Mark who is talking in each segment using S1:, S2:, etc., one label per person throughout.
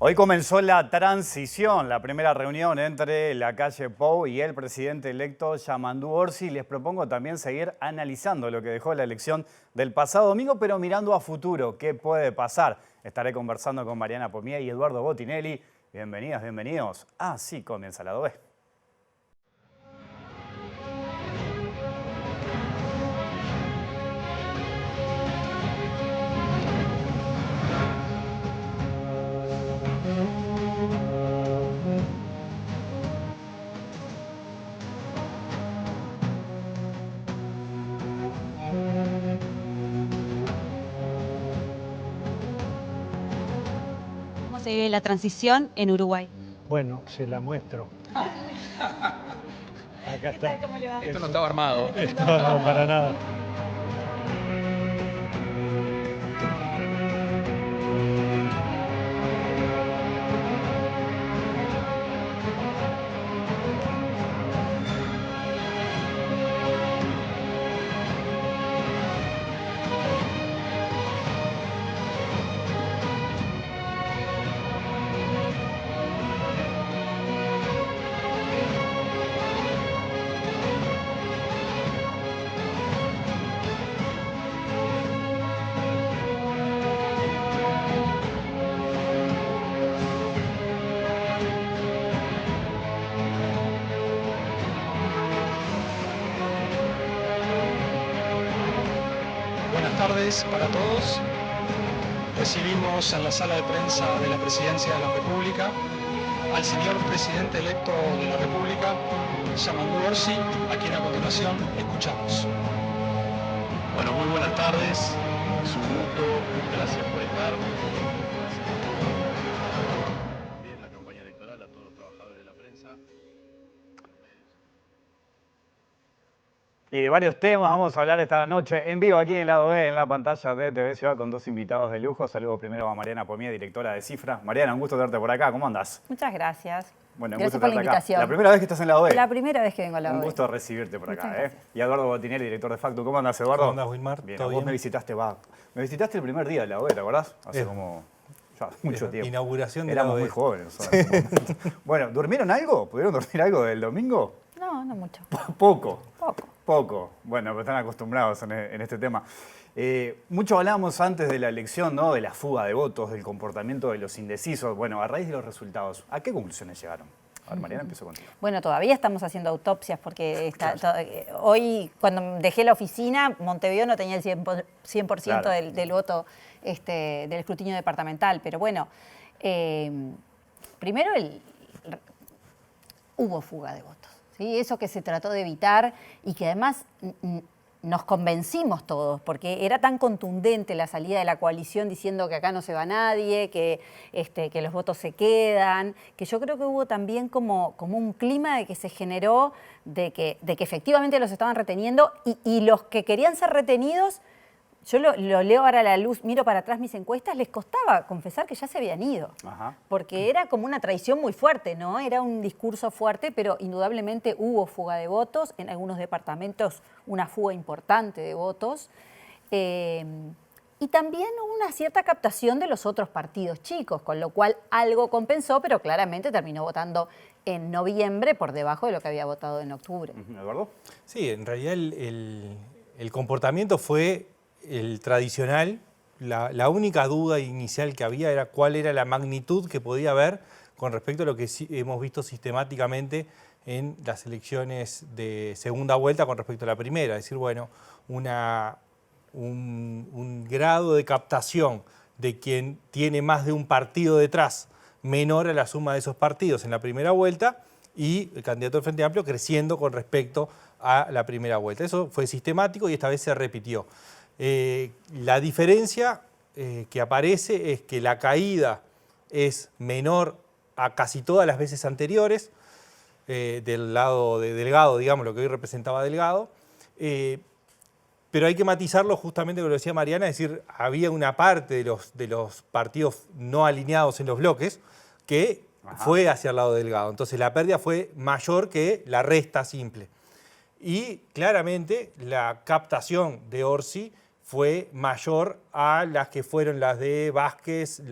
S1: Hoy comenzó la transición, la primera reunión entre Lacalle Pou y el presidente electo Yamandú Orsi. Les propongo también seguir analizando lo que dejó la elección del pasado domingo, pero mirando a futuro, ¿qué puede pasar? Estaré conversando con Mariana Pomier y Eduardo Botinelli. Bienvenidas, bienvenidos. Así comienza la B.
S2: ¿Cómo se vive la transición en Uruguay?
S3: Bueno, se la muestro. Acá está.
S2: ¿Cómo le va?
S4: Esto no estaba armado.
S3: Esto no, para nada.
S4: Buenas tardes para todos. Recibimos en la sala de prensa de la Presidencia de la República al señor presidente electo de la República, Yamandú Orsi, a quien a continuación escuchamos.
S5: Bueno, muy buenas tardes. Es un gusto. Gracias por estar. Bien, la campaña electoral, a todos los trabajadores de la prensa.
S1: Y de varios temas vamos a hablar esta noche en vivo aquí en Lado B, en la pantalla de TV Ciudad, con dos invitados de lujo. Saludo primero a Mariana Pomier, directora de Cifra. Mariana, un gusto tenerte por acá. ¿Cómo andás?
S6: Muchas gracias.
S1: Bueno, un
S6: Gracias
S1: gusto
S6: por la
S1: tenerte acá.
S6: invitación.
S1: La primera vez que estás en Lado B.
S6: La primera vez que vengo a la
S1: Un
S6: OE.
S1: gusto recibirte por acá.
S6: Muchas gracias.
S1: Y a Eduardo Botinelli, director de Factu. ¿Cómo andás, Eduardo?
S3: ¿Cómo andás, Wilmar?
S1: Bien,
S3: ¿Todo
S1: vos
S3: bien?
S1: me visitaste el primer día de la OE, ¿te acordás? Hace como ya, mucho tiempo.
S3: Inauguración de
S1: Éramos
S3: la
S1: muy
S3: OE.
S1: jóvenes nosotros en ese momento. Bueno, ¿durmieron algo? ¿Pudieron dormir algo del domingo?
S6: No, no mucho.
S1: Poco.
S6: Poco.
S1: Poco. Bueno, pero están acostumbrados en este tema. Mucho hablábamos antes de la elección, ¿no? De la fuga de votos, del comportamiento de los indecisos. Bueno, a raíz de los resultados, ¿a qué conclusiones llegaron? A ver, Mariana, empiezo contigo.
S6: Bueno, todavía estamos haciendo autopsias porque hoy, cuando dejé la oficina, Montevideo no tenía el 100%
S1: Claro.
S6: del voto del escrutinio departamental. Pero bueno, primero hubo fuga de votos. ¿Sí? Eso que se trató de evitar y que además nos convencimos todos, porque era tan contundente la salida de la coalición diciendo que acá no se va nadie, que los votos se quedan, que yo creo que hubo también como un clima de que se generó de que efectivamente los estaban reteniendo y los que querían ser retenidos, yo lo leo ahora a la luz, miro para atrás mis encuestas, les costaba confesar que ya se habían ido.
S1: Ajá.
S6: Porque era como una traición muy fuerte, ¿no? Era un discurso fuerte, pero indudablemente hubo fuga de votos, en algunos departamentos una fuga importante de votos. Y también hubo una cierta captación de los otros partidos chicos, con lo cual algo compensó, pero claramente terminó votando en noviembre por debajo de lo que había votado en octubre.
S1: ¿Eduardo?
S3: Sí, en realidad el comportamiento fue el tradicional. La única duda inicial que había era cuál era la magnitud que podía haber con respecto a lo que hemos visto sistemáticamente en las elecciones de segunda vuelta con respecto a la primera. Es decir, bueno, un grado de captación de quien tiene más de un partido detrás menor a la suma de esos partidos en la primera vuelta y el candidato del Frente Amplio creciendo con respecto a la primera vuelta. Eso fue sistemático y esta vez se repitió. La diferencia que aparece es que la caída es menor a casi todas las veces anteriores del lado de Delgado, digamos, lo que hoy representaba Delgado. Pero hay que matizarlo justamente con lo que decía Mariana, es decir, había una parte de los partidos no alineados en los bloques que fue hacia el lado Delgado. Entonces la pérdida fue mayor que la resta simple. Y claramente la captación de Orsi fue mayor a las que fueron las de Vázquez,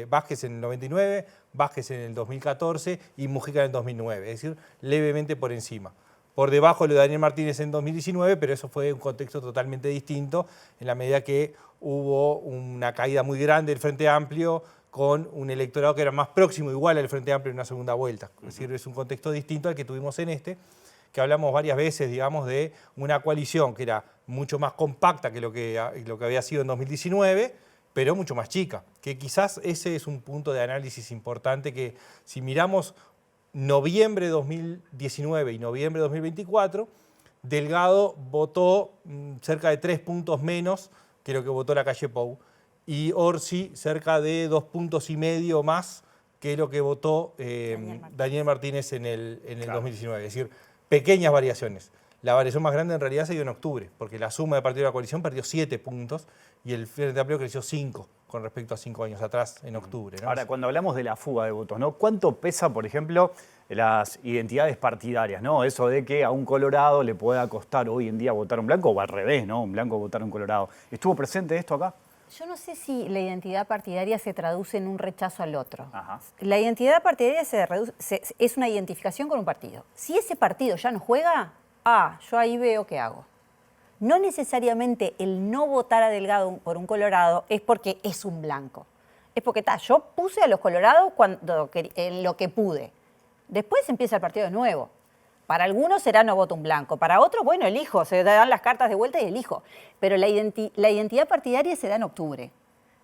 S3: Vázquez en el 99, Vázquez en el 2014 y Mujica en el 2009, es decir, levemente por encima. Por debajo lo de Daniel Martínez en 2019, pero eso fue un contexto totalmente distinto, en la medida que hubo una caída muy grande del Frente Amplio, con un electorado que era más próximo, igual al Frente Amplio en una segunda vuelta. Es decir, es un contexto distinto al que tuvimos en este, que hablamos varias veces, digamos, de una coalición que era mucho más compacta que lo que había sido en 2019, pero mucho más chica. Que quizás ese es un punto de análisis importante que, si miramos noviembre de 2019 y noviembre de 2024, Delgado votó cerca de 3 puntos menos que lo que votó la calle Pou, y Orsi cerca de 2,5 puntos más que lo que votó Daniel Martínez en el 2019. Es decir, pequeñas variaciones. La variación más grande en realidad se dio en octubre, porque la suma de partidos de la coalición perdió 7 puntos y el Frente Amplio creció 5 con respecto a 5 años atrás, en octubre, ¿no?
S1: Ahora, cuando hablamos de la fuga de votos, ¿no? ¿Cuánto pesa, por ejemplo, las identidades partidarias, ¿no? Eso de que a un colorado le pueda costar hoy en día votar un blanco, o al revés, ¿no? Un blanco votar un colorado. ¿Estuvo presente esto acá?
S6: Yo no sé si la identidad partidaria se traduce en un rechazo al otro.
S1: Ajá.
S6: La identidad partidaria es una identificación con un partido. Si ese partido ya no juega, yo ahí veo qué hago. No necesariamente el no votar a Delgado por un colorado es porque es un blanco. Es porque yo puse a los colorados en lo que pude. Después empieza el partido de nuevo. Para algunos será no voto un blanco, para otros, bueno, elijo, se dan las cartas de vuelta y elijo. Pero la identidad partidaria se da en octubre.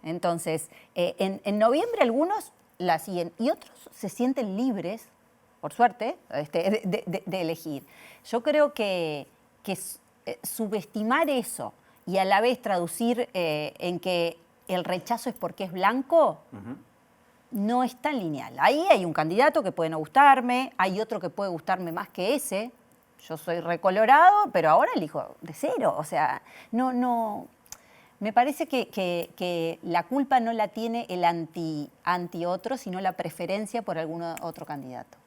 S6: Entonces, en noviembre algunos la siguen y otros se sienten libres, por suerte, de elegir. Yo creo que subestimar eso y a la vez traducir en que el rechazo es porque es blanco, no es tan lineal. Ahí hay un candidato que puede no gustarme, hay otro que puede gustarme más que ese. Yo soy recolorado, pero ahora elijo de cero. O sea, no. Me parece que la culpa no la tiene el anti otro, sino la preferencia por algún otro candidato.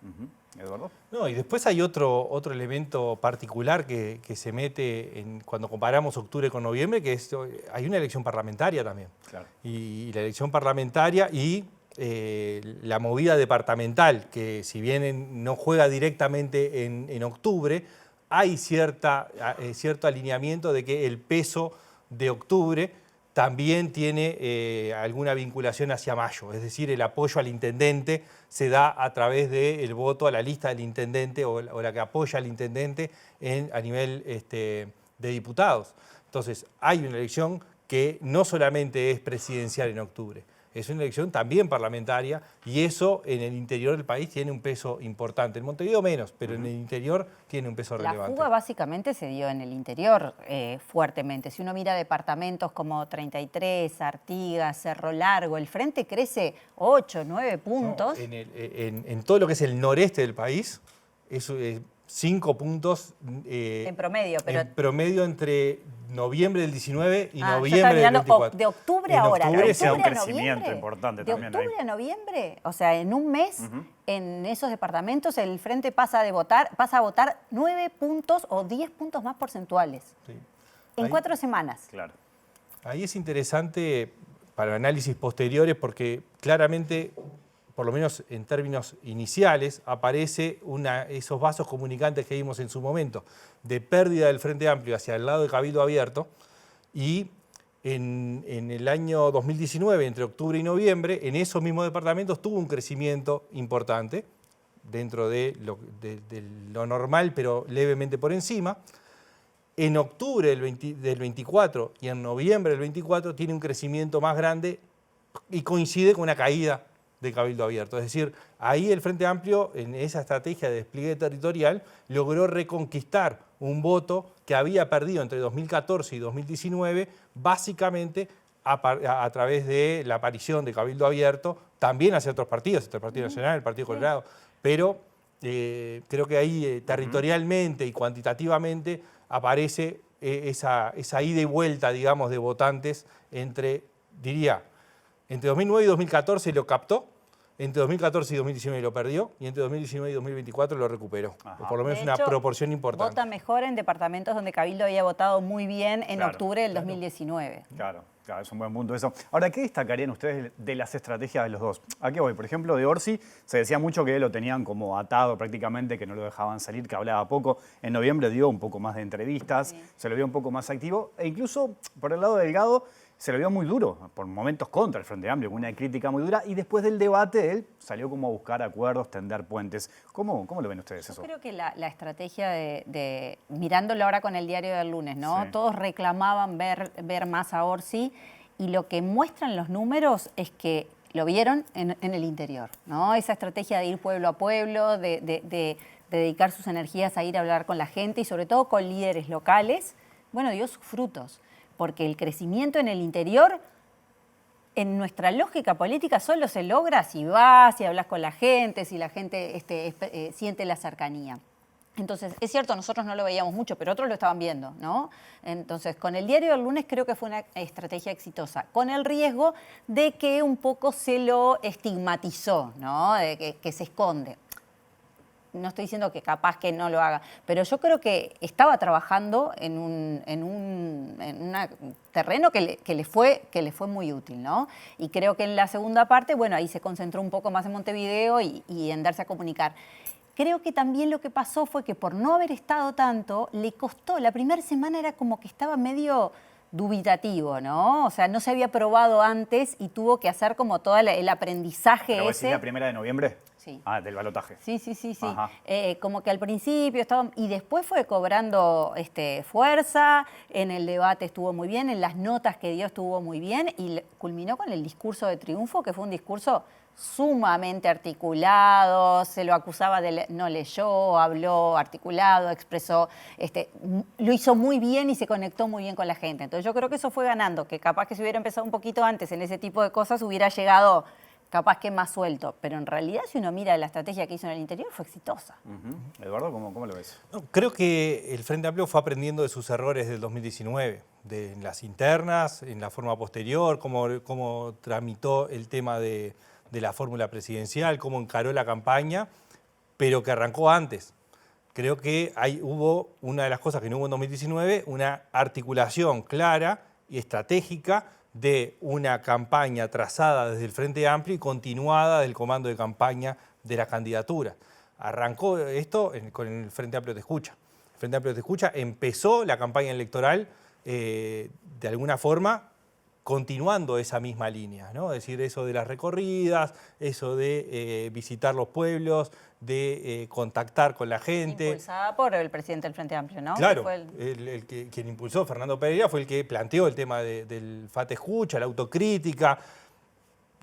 S1: ¿Eduardo?
S3: No, y después hay otro elemento particular que se mete cuando comparamos octubre con noviembre, que es hay una elección parlamentaria también. Claro. Y la elección parlamentaria y la movida departamental, que si bien no juega directamente en octubre, hay cierto alineamiento de que el peso de octubre también tiene alguna vinculación hacia mayo, es decir, el apoyo al intendente se da a través del voto a la lista del intendente o la que apoya al intendente a nivel de diputados. Entonces, hay una elección que no solamente es presidencial en octubre, es una elección también parlamentaria y eso en el interior del país tiene un peso importante. En Montevideo menos, pero en el interior tiene un peso relevante.
S6: La fuga básicamente se dio en el interior fuertemente. Si uno mira departamentos como 33, Artigas, Cerro Largo, el Frente crece 8, 9 puntos.
S3: No, en todo lo que es el noreste del país, eso es 5 puntos
S6: en promedio, pero
S3: en promedio entre noviembre del 19 y noviembre del 24.
S6: De octubre a ahora.
S1: Octubre sea un crecimiento importante
S6: de
S1: también.
S6: De octubre a noviembre, o sea, en un mes, en esos departamentos, el Frente pasa a votar 9 puntos o 10 puntos más porcentuales. Sí. En 4 semanas.
S1: Claro.
S3: Ahí es interesante para análisis posteriores porque claramente, por lo menos en términos iniciales, aparece esos vasos comunicantes que vimos en su momento, de pérdida del Frente Amplio hacia el lado de Cabildo Abierto, y en el año 2019, entre octubre y noviembre, en esos mismos departamentos tuvo un crecimiento importante, dentro de lo normal, pero levemente por encima. En octubre del 24 y en noviembre del 24 tiene un crecimiento más grande y coincide con una caída de Cabildo Abierto. Es decir, ahí el Frente Amplio, en esa estrategia de despliegue territorial, logró reconquistar un voto que había perdido entre 2014 y 2019, básicamente a través de la aparición de Cabildo Abierto, también hacia otros partidos, el Partido Nacional, el Partido Colorado, pero creo que ahí territorialmente y cuantitativamente aparece esa ida y vuelta, digamos, de votantes entre 2009 y 2014 lo captó, entre 2014 y 2019 lo perdió y entre 2019 y 2024 lo recuperó.
S1: Ajá.
S3: Por lo menos
S6: De
S3: una
S6: hecho,
S3: proporción importante.
S6: Vota mejor en departamentos donde Cabildo había votado muy bien en
S1: Claro,
S6: octubre del 2019.
S1: Claro, claro, es un buen punto eso. Ahora, ¿qué destacarían ustedes de las estrategias de los dos? ¿A qué voy? Por ejemplo, de Orsi se decía mucho que lo tenían como atado prácticamente, que no lo dejaban salir, que hablaba poco. En noviembre dio un poco más de entrevistas,
S6: Sí.
S1: se lo vio un poco más activo. E incluso, por el lado de Delgado, se lo vio muy duro, por momentos contra el Frente Amplio, con una crítica muy dura. Y después del debate, él salió como a buscar acuerdos, tender puentes. ¿Cómo lo ven ustedes eso?
S6: Yo creo que la estrategia mirándolo ahora con el diario del lunes, ¿no?
S1: Sí.
S6: Todos reclamaban ver más a Orsi y lo que muestran los números es que lo vieron en el interior, ¿no? Esa estrategia de ir pueblo a pueblo, de dedicar sus energías a ir a hablar con la gente y sobre todo con líderes locales, bueno, dio sus frutos, porque el crecimiento en el interior, en nuestra lógica política, solo se logra si vas, si hablas con la gente, si la gente siente la cercanía. Entonces, es cierto, nosotros no lo veíamos mucho, pero otros lo estaban viendo, ¿no? Entonces, con el diario del lunes creo que fue una estrategia exitosa, con el riesgo de que un poco se lo estigmatizó, ¿no? De que se esconde. No estoy diciendo que capaz que no lo haga, pero yo creo que estaba trabajando en un terreno que le fue muy útil, ¿no? Y creo que en la segunda parte, bueno, ahí se concentró un poco más en Montevideo y en darse a comunicar. Creo que también lo que pasó fue que por no haber estado tanto, le costó, la primera semana era como que estaba medio dubitativo, ¿no? O sea, no se había probado antes y tuvo que hacer como todo el aprendizaje
S1: ¿Pero vos decís
S6: ese.
S1: la primera de noviembre?
S6: Sí.
S1: Ah, del balotaje.
S6: Sí.
S1: Ajá.
S6: Como que al principio estaba, y después fue cobrando fuerza, en el debate estuvo muy bien, en las notas que dio estuvo muy bien, y culminó con el discurso de triunfo, que fue un discurso sumamente articulado, se lo acusaba de no leyó, habló articulado, expresó, lo hizo muy bien y se conectó muy bien con la gente. Entonces yo creo que eso fue ganando, que capaz que si hubiera empezado un poquito antes en ese tipo de cosas hubiera llegado capaz que más suelto, pero en realidad si uno mira la estrategia que hizo en el interior fue exitosa.
S1: Eduardo, ¿cómo lo ves?
S3: No, creo que el Frente Amplio fue aprendiendo de sus errores del 2019, de las internas, en la forma posterior, cómo tramitó el tema de la fórmula presidencial, cómo encaró la campaña, pero que arrancó antes. Creo que hubo una de las cosas que no hubo en 2019, una articulación clara y estratégica de una campaña trazada desde el Frente Amplio y continuada del comando de campaña de la candidatura. Arrancó esto con el Frente Amplio Te Escucha. El Frente Amplio Te Escucha empezó la campaña electoral de alguna forma continuando esa misma línea, ¿no? Es decir, eso de las recorridas, eso de visitar los pueblos, de contactar con la gente.
S6: Impulsada por el presidente del Frente Amplio, ¿no?
S3: Claro,
S6: Fue
S3: quien impulsó, Fernando Pereira, fue el que planteó el tema del FATE Escucha, la autocrítica.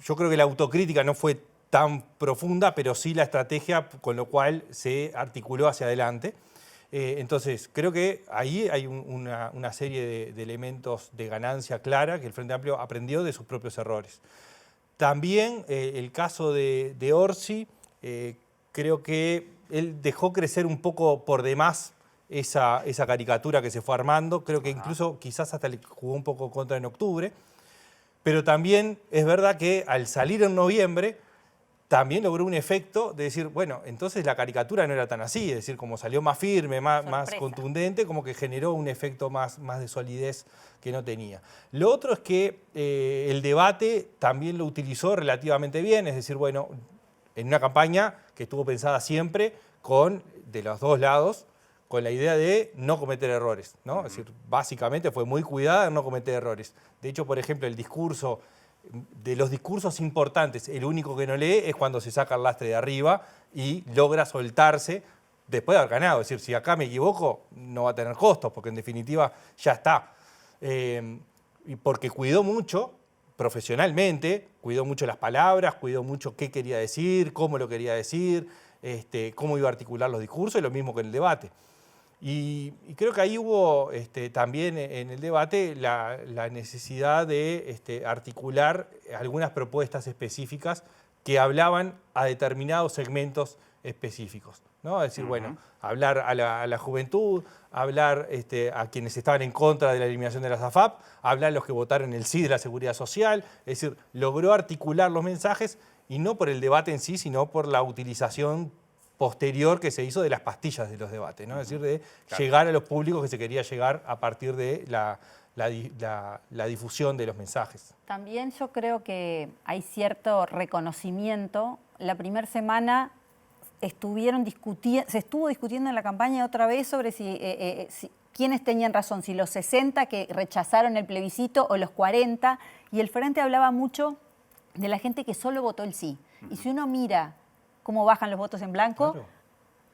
S3: Yo creo que la autocrítica no fue tan profunda, pero sí la estrategia, con lo cual se articuló hacia adelante. Entonces, creo que ahí hay una serie de elementos de ganancia clara que el Frente Amplio aprendió de sus propios errores. También el caso de Orsi, creo que él dejó crecer un poco por demás esa caricatura que se fue armando. Creo que incluso quizás hasta le jugó un poco contra en octubre. Pero también es verdad que al salir en noviembre, también logró un efecto de decir, bueno, entonces la caricatura no era tan así, es decir, como salió más firme, más contundente, como que generó un efecto más de solidez que no tenía. Lo otro es que el debate también lo utilizó relativamente bien, es decir, bueno, en una campaña que estuvo pensada siempre de los dos lados, con la idea de no cometer errores, ¿no? Es decir, básicamente fue muy cuidada en no cometer errores. De hecho, por ejemplo, el discurso, de los discursos importantes, el único que no lee es cuando se saca el lastre de arriba y logra soltarse después de haber ganado. Es decir, si acá me equivoco, no va a tener costos, porque en definitiva ya está. Y porque cuidó mucho, profesionalmente, cuidó mucho las palabras, cuidó mucho qué quería decir, cómo lo quería decir, cómo iba a articular los discursos, y lo mismo que en el debate. Y creo que ahí hubo también en el debate la necesidad de articular algunas propuestas específicas que hablaban a determinados segmentos específicos. ¿no? Es decir, bueno, hablar a la juventud, hablar a quienes estaban en contra de la eliminación de las AFAP, hablar a los que votaron el sí de la seguridad social, es decir, logró articular los mensajes y no por el debate en sí, sino por la utilización posterior que se hizo de las pastillas de los debates, ¿no? Es decir, de llegar a los públicos que se quería llegar a partir de la difusión de los mensajes.
S6: También yo creo que hay cierto reconocimiento. La primera semana se estuvo discutiendo en la campaña otra vez sobre quiénes tenían razón, si los 60 que rechazaron el plebiscito o los 40, y el Frente hablaba mucho de la gente que solo votó el sí. Y si uno mira cómo bajan los votos en blanco,
S3: Claro.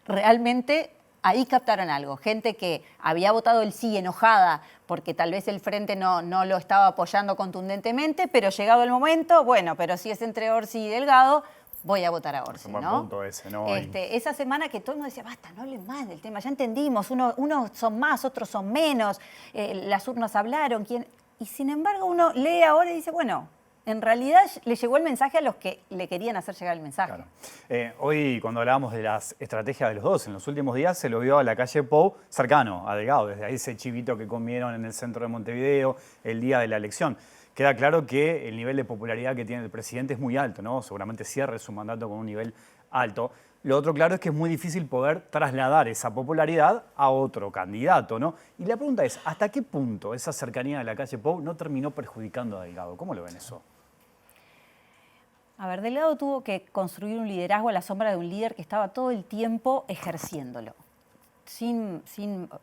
S6: Realmente ahí captaron algo. Gente que había votado el sí enojada porque tal vez el Frente no lo estaba apoyando contundentemente, pero llegado el momento, bueno, pero si es entre Orsi y Delgado, voy a votar a Orsi,
S1: Un buen
S6: ¿no?
S1: punto ese, ¿no?
S6: Esa semana que todo el mundo decía, basta, no hablen más del tema, ya entendimos, unos son más, otros son menos, las urnas hablaron, y sin embargo uno lee ahora y dice, bueno, en realidad le llegó el mensaje a los que le querían hacer llegar el mensaje.
S1: Claro. Hoy, cuando hablábamos de las estrategias de los dos, en los últimos días se lo vio a la calle Pou cercano a Delgado, desde ahí ese chivito que comieron en el centro de Montevideo el día de la elección. Queda claro que el nivel de popularidad que tiene el presidente es muy alto, ¿no? Seguramente cierre su mandato con un nivel alto. Lo otro claro es que es muy difícil poder trasladar esa popularidad a otro candidato, ¿no? Y la pregunta es, ¿hasta qué punto esa cercanía de la calle Pou no terminó perjudicando a Delgado? ¿Cómo lo ven eso?
S6: A ver, Delgado tuvo que construir un liderazgo a la sombra de un líder que estaba todo el tiempo ejerciéndolo,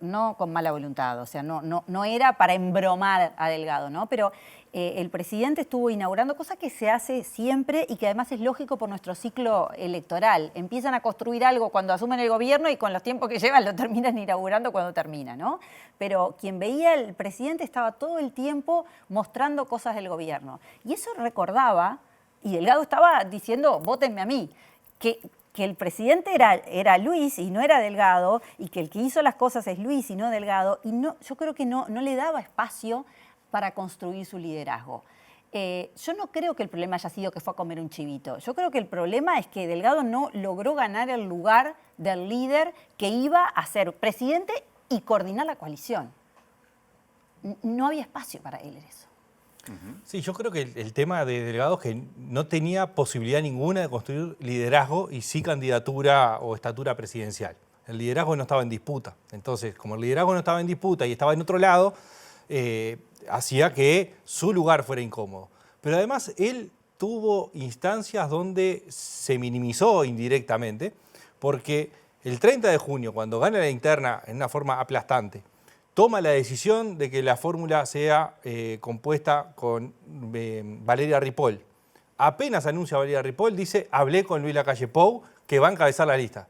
S6: no con mala voluntad, o sea, no era para embromar a Delgado, ¿no? Pero el presidente estuvo inaugurando cosas que se hace siempre y que además es lógico por nuestro ciclo electoral. Empiezan a construir algo cuando asumen el gobierno y con los tiempos que llevan lo terminan inaugurando cuando termina, ¿no? Pero quien veía al presidente estaba todo el tiempo mostrando cosas del gobierno. Y eso recordaba. Y Delgado estaba diciendo, vótenme a mí, que el presidente era Luis y no era Delgado, y que el que hizo las cosas es Luis y no Delgado, y yo creo que no le daba espacio para construir su liderazgo. Yo no creo que el problema haya sido que fue a comer un chivito. Yo creo que el problema es que Delgado no logró ganar el lugar del líder que iba a ser presidente y coordinar la coalición. No había espacio para él en eso.
S3: Sí, yo creo que el tema de Delgado es que no tenía posibilidad ninguna de construir liderazgo y sí candidatura o estatura presidencial. El liderazgo no estaba en disputa. Entonces, como el liderazgo no estaba en disputa y estaba en otro lado, hacía que su lugar fuera incómodo. Pero además él tuvo instancias donde se minimizó indirectamente, porque el 30 de junio, cuando gana la interna en una forma aplastante, toma la decisión de que la fórmula sea compuesta con Valeria Ripoll. Apenas anuncia Valeria Ripoll, dice, hablé con Luis Lacalle Pou, que va a encabezar la lista.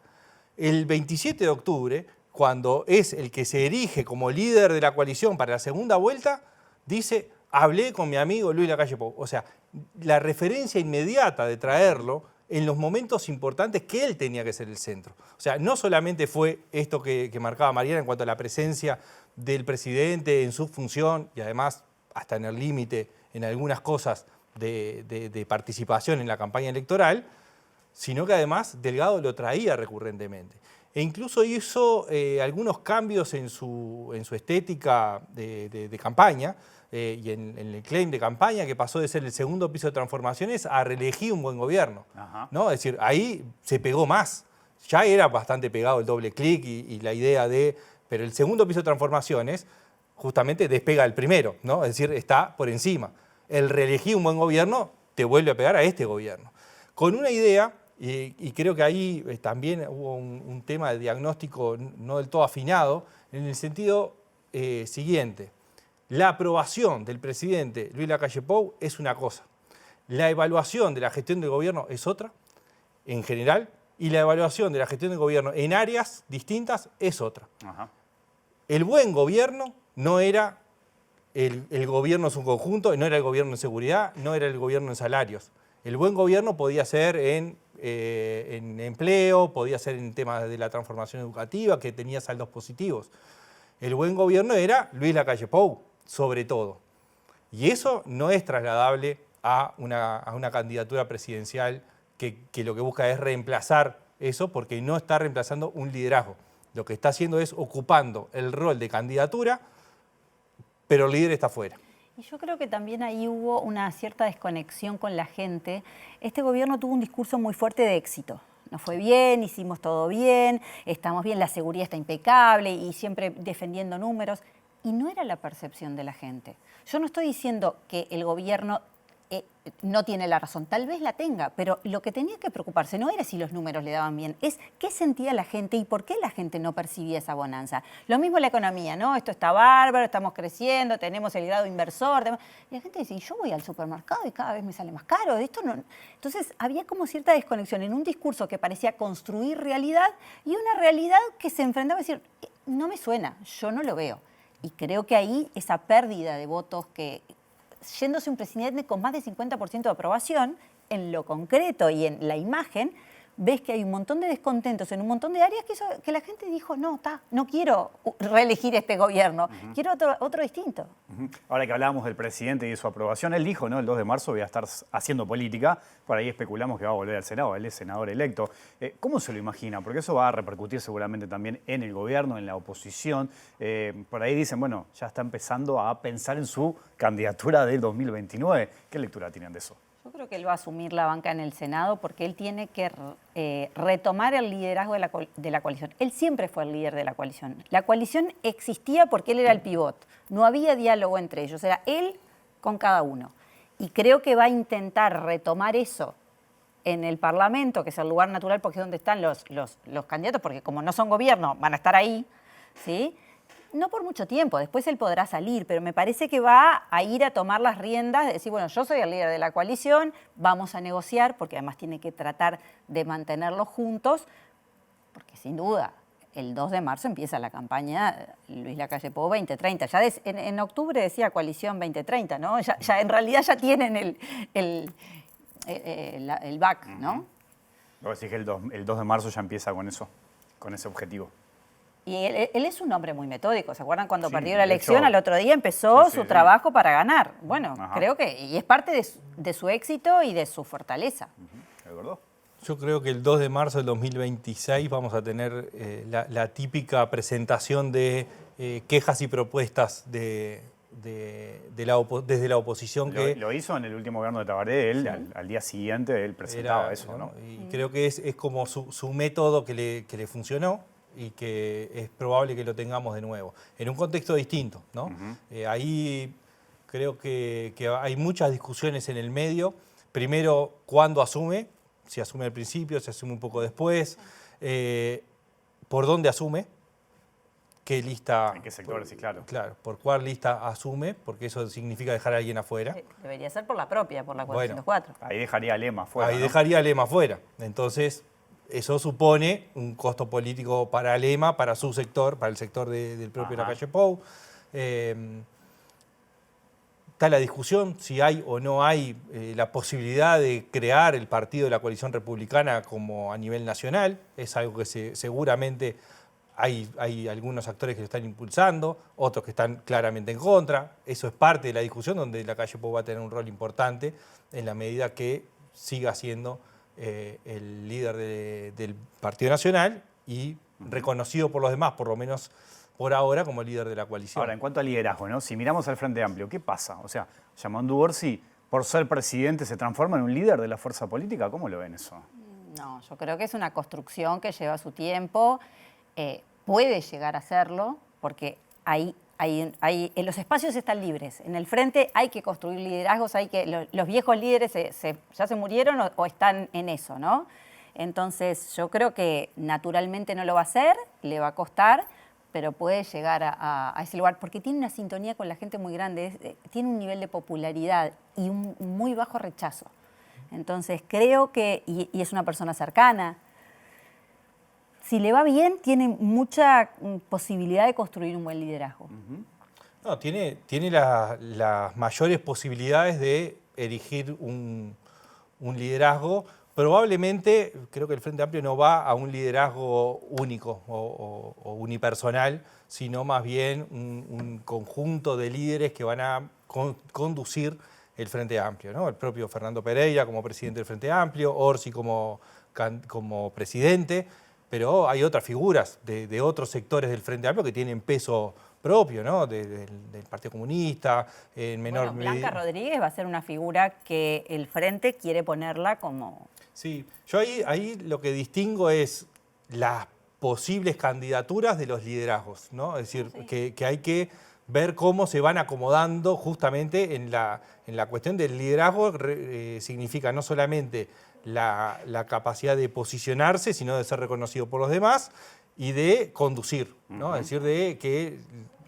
S3: El 27 de octubre, cuando es el que se erige como líder de la coalición para la segunda vuelta, dice, hablé con mi amigo Luis Lacalle Pou. O sea, la referencia inmediata de traerlo en los momentos importantes que él tenía que ser el centro. O sea, no solamente fue esto que marcaba Mariana en cuanto a la presencia del presidente en su función y además hasta en el límite en algunas cosas de participación en la campaña electoral, sino que además Delgado lo traía recurrentemente. E incluso hizo algunos cambios en su estética de campaña y en el claim de campaña, que pasó de ser el segundo piso de transformaciones a reelegir un buen gobierno. ¿No? Es decir, ahí se pegó más. Ya era bastante pegado el doble clic y la idea de... Pero el segundo piso de transformaciones justamente despega el primero, ¿no? Es decir, está por encima. El reelegir un buen gobierno te vuelve a pegar a este gobierno. Con una idea, y creo que ahí también hubo un tema de diagnóstico no del todo afinado, en el sentido siguiente. La aprobación del presidente Luis Lacalle Pou es una cosa. La evaluación de la gestión del gobierno es otra, en general, y la evaluación de la gestión del gobierno en áreas distintas es otra. El buen gobierno no era el gobierno en su conjunto, no era el gobierno en seguridad, no era el gobierno en salarios. El buen gobierno podía ser en empleo, podía ser en temas de la transformación educativa, que tenía saldos positivos. El buen gobierno era Luis Lacalle Pou, sobre todo. Y eso no es trasladable a una candidatura presidencial que lo que busca es reemplazar eso porque no está reemplazando un liderazgo. Lo que está haciendo es ocupando el rol de candidatura, pero el líder está fuera.
S6: Y yo creo que también ahí hubo una cierta desconexión con la gente. Este gobierno tuvo un discurso muy fuerte de éxito. Nos fue bien, hicimos todo bien, estamos bien, la seguridad está impecable y siempre defendiendo números. Y no era la percepción de la gente. Yo no estoy diciendo que el gobierno no tiene la razón, tal vez la tenga, pero lo que tenía que preocuparse no era si los números le daban bien, es qué sentía la gente y por qué la gente no percibía esa bonanza. Lo mismo la economía, ¿no? Esto está bárbaro, estamos creciendo, tenemos el grado inversor. Y la gente dice, yo voy al supermercado y cada vez me sale más caro. Esto no. Entonces había como cierta desconexión en un discurso que parecía construir realidad y una realidad que se enfrentaba a decir, no me suena, yo no lo veo. Y creo que ahí esa pérdida de votos que yéndose un presidente con más de 50% de aprobación, en lo concreto y en la imagen, ves que hay un montón de descontentos en un montón de áreas que la gente dijo, no quiero reelegir este gobierno, quiero otro distinto.
S1: Ahora que hablábamos del presidente y de su aprobación, él dijo, ¿no? El 2 de marzo voy a estar haciendo política, por ahí especulamos que va a volver al Senado, él es senador electo. ¿Cómo se lo imagina? Porque eso va a repercutir seguramente también en el gobierno, en la oposición. Por ahí dicen, bueno, ya está empezando a pensar en su candidatura del 2029. ¿Qué lectura tienen de eso?
S6: Yo creo que él va a asumir la banca en el Senado porque él tiene que retomar el liderazgo de la coalición. Él siempre fue el líder de la coalición. La coalición existía porque él era el pivot. No había diálogo entre ellos, era él con cada uno. Y creo que va a intentar retomar eso en el Parlamento, que es el lugar natural porque es donde están los candidatos, porque como no son gobierno, van a estar ahí, ¿sí? No por mucho tiempo, después él podrá salir, pero me parece que va a ir a tomar las riendas, de decir, bueno, yo soy el líder de la coalición, vamos a negociar, porque además tiene que tratar de mantenerlos juntos, porque sin duda, el 2 de marzo empieza la campaña Luis Lacalle Pou 2030. Ya en octubre decía coalición 2030, ¿no? Ya en realidad ya tienen el back, ¿no?
S1: Vos decís que el 2 de marzo ya empieza con eso, con ese objetivo.
S6: Y él es un hombre muy metódico. ¿Se acuerdan cuando perdió la
S1: de
S6: elección?
S1: hecho,
S6: Al otro día empezó su trabajo para ganar. Bueno,
S1: Ajá.
S6: creo que y es parte de su éxito y de su fortaleza.
S1: ¿Es verdad?
S3: Yo creo que el 2 de marzo del 2026 vamos a tener la típica presentación de quejas y propuestas desde la oposición.
S1: Lo hizo en el último gobierno de Tabaré, él al día siguiente él presentaba eso, ¿no?
S3: Y creo que es como su método que le funcionó y que es probable que lo tengamos de nuevo, en un contexto distinto, ¿no? Ahí creo que hay muchas discusiones en el medio. Primero, ¿cuándo asume? Si asume al principio, si asume un poco después. ¿Por dónde asume? ¿Qué lista?
S1: ¿En qué sectores? Sí, claro.
S3: Claro, ¿por cuál lista asume? Porque eso significa dejar a alguien afuera.
S6: Debería ser por la propia, por la 404.
S1: Ahí dejaría a Lema fuera.
S3: Ahí
S1: ¿no?
S3: dejaría a Lema fuera. Entonces, eso supone un costo político para Lema, para su sector, para el sector del propio Lacalle Pou. Está la discusión si hay o no hay la posibilidad de crear el partido de la coalición republicana como a nivel nacional. Es algo que seguramente hay algunos actores que lo están impulsando, otros que están claramente en contra. Eso es parte de la discusión donde Lacalle Pou va a tener un rol importante en la medida que siga siendo el líder del Partido Nacional y reconocido por los demás, por lo menos por ahora, como líder de la coalición.
S1: Ahora, en cuanto al liderazgo, ¿no? Si miramos al Frente Amplio, ¿qué pasa? O sea, Yamandu Orsi, por ser presidente, ¿se transforma en un líder de la fuerza política? ¿Cómo lo ven eso?
S6: No, yo creo que es una construcción que lleva su tiempo. Puede llegar a serlo, porque los espacios están libres. En el frente hay que construir liderazgos, los viejos líderes ya se murieron o están en eso, ¿no? Entonces yo creo que naturalmente no lo va a hacer, le va a costar, pero puede llegar a ese lugar, porque tiene una sintonía con la gente muy grande, tiene un nivel de popularidad y un muy bajo rechazo. Entonces creo que, y es una persona cercana, si le va bien, tiene mucha posibilidad de construir un buen liderazgo.
S3: No, tiene las mayores posibilidades de erigir un liderazgo. Probablemente, creo que el Frente Amplio no va a un liderazgo único o unipersonal, sino más bien un conjunto de líderes que van a conducir el Frente Amplio, ¿no? El propio Fernando Pereira como presidente del Frente Amplio, Orsi como presidente, pero hay otras figuras de otros sectores del Frente Amplio que tienen peso propio, ¿no? Del Partido Comunista, en menor
S6: Bueno, Blanca
S3: medida.
S6: Rodríguez va a ser una figura que el Frente quiere ponerla como...
S3: Sí, yo ahí lo que distingo es las posibles candidaturas de los liderazgos, ¿no? Es decir, que hay que ver cómo se van acomodando justamente en la cuestión del liderazgo. Significa no solamente la capacidad de posicionarse, sino de ser reconocido por los demás y de conducir, ¿no? Es decir, de que,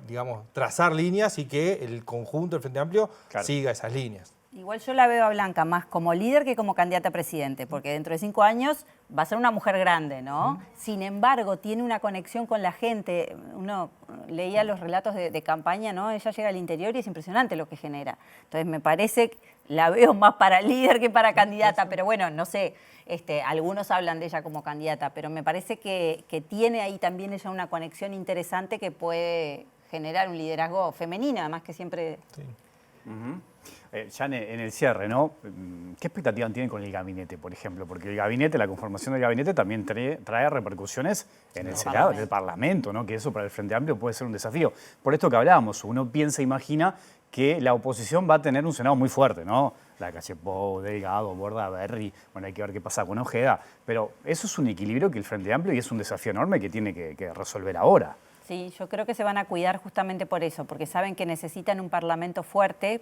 S3: digamos, trazar líneas y que el conjunto del Frente Amplio siga esas líneas.
S6: Igual yo la veo a Blanca más como líder que como candidata a presidente, porque dentro de 5 años va a ser una mujer grande, ¿no? Sin embargo, tiene una conexión con la gente. Uno leía los relatos de campaña, ¿no? Ella llega al interior y es impresionante lo que genera. Entonces, me parece, la veo más para líder que para candidata, pero bueno, no sé, algunos hablan de ella como candidata, pero me parece que tiene ahí también ella una conexión interesante que puede generar un liderazgo femenino, además que siempre...
S3: Sí.
S1: Jane, en el cierre, ¿no? ¿Qué expectativa tienen con el gabinete, por ejemplo? Porque el gabinete, la conformación del gabinete también trae repercusiones en el Senado, en el Parlamento, ¿no? Que eso para el Frente Amplio puede ser un desafío. Por esto que hablábamos, uno piensa, imagina que la oposición va a tener un Senado muy fuerte, ¿no? La calle Pou, Delgado, Bordaberry, bueno, hay que ver qué pasa con Ojeda, pero eso es un equilibrio que el Frente Amplio y es un desafío enorme que tiene que resolver ahora.
S6: Sí, yo creo que se van a cuidar justamente por eso, porque saben que necesitan un parlamento fuerte,